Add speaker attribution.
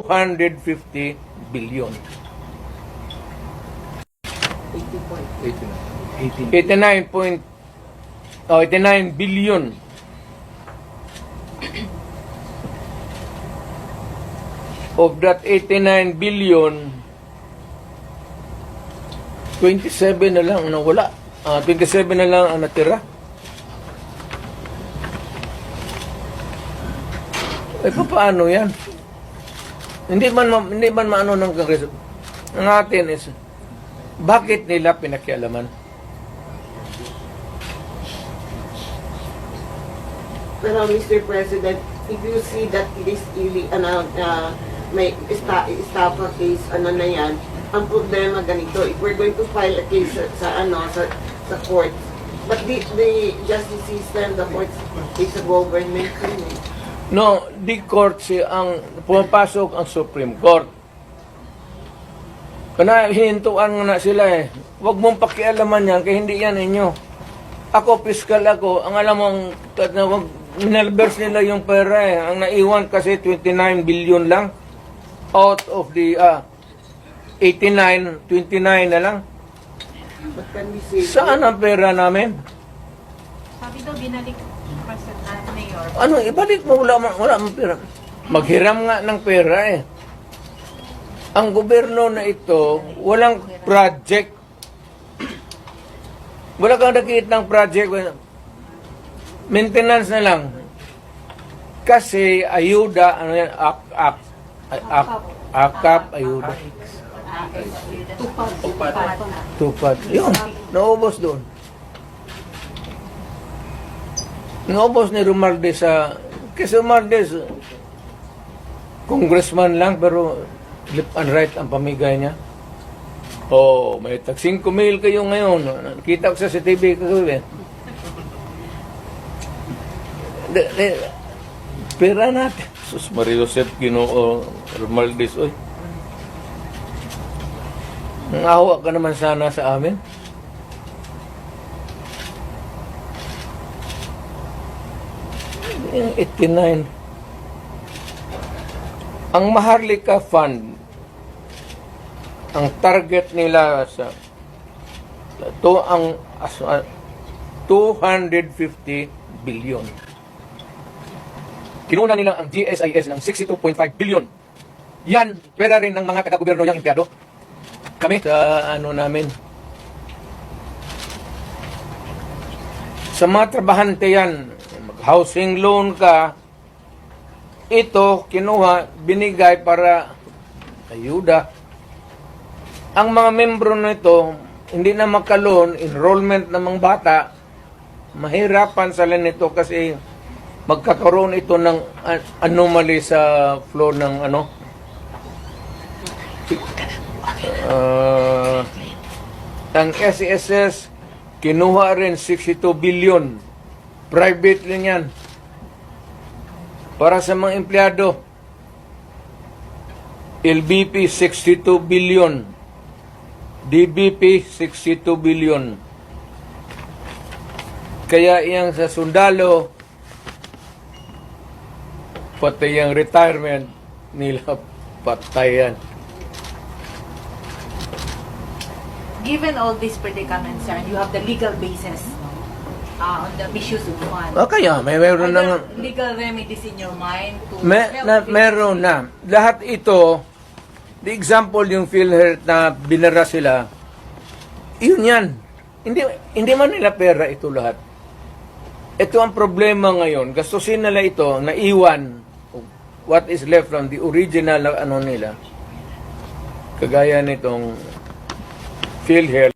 Speaker 1: 250 billion. 89 billion. Of that 89 billion, 27 na lang ang nawala. 27 na lang ang natira. Paano yan? Hindi man maano ng Kongreso. Ang atin is, bakit nila pinakialaman?
Speaker 2: Pero Mr. President, if you see that it is really, may estafa case, na yan, ang problema ganito, if we're going to file a case sa court, but the justice system, the courts, is a government thing.
Speaker 1: No, the court ang pumapasok ang Supreme Court. Kana hinintuan na sila eh. Huwag mong pakialaman yan, kaya hindi yan inyo. Ako, fiscal ako, ang alam mong minalbers nila yung pera eh. Ang naiwan kasi 29 billion lang. Out of the 89, 29 na lang.
Speaker 2: But can we say,
Speaker 1: Saan ang pera namin?
Speaker 3: Sabi daw, binalik Mayor.
Speaker 1: Ano, ibalik mo, wala mang pera. Maghiram nga ng pera eh. Ang gobyerno na ito, walang project. Wala kang nakikita ng project. Maintenance na lang. Kasi ayuda, ano yan, akap, ayuda. Tupad. Yun, naubos doon. Naubos ni Romualdez kasi Romualdez, congressman lang, pero left and right ang pamigay niya. Oh, may tag 5,000 kayo ngayon. Nakita ko sa CTV kagabi. Pera natin. Sus Mario Joseph Ginoo Romualdez, oy. Nangawa ka naman sana sa amin. Yung 89. Ang Maharlika Fund, ang target nila sa ito ang 250 billion. Kinuna nila ang GSIS ng 62.5 billion. Yan, pera rin ng mga taga-gobyerno yung empleyado. Kami sa namin. Sa mga trabahante yan, mag-housing loan ka, ito, kinuha, binigay para ayuda. Ang mga membro nito, hindi na makaloon, enrollment ng mga bata, mahirapan sila nito kasi magkakaroon ito ng anomaly sa flow ng ang SESS, kinuha rin 62 billion. Private rin yan. Para sa mga empleyado, LBP 62 billion, DBP 62 billion. Kaya iyang sa sundalo, pati yung retirement nila patayan.
Speaker 3: Given all these predicaments, sir, you have the legal basis on the misuse of funds.
Speaker 1: Kaya meron
Speaker 3: Are
Speaker 1: na
Speaker 3: there legal remedies in your mind to
Speaker 1: meron na. Lahat ito, the example yung PhilHealth na binara sila, yun yan. Hindi man nila pera ito lahat. Ito ang problema ngayon. Gastusin nila ito, naiwan what is left from the original na nila. Kagaya nitong PhilHealth.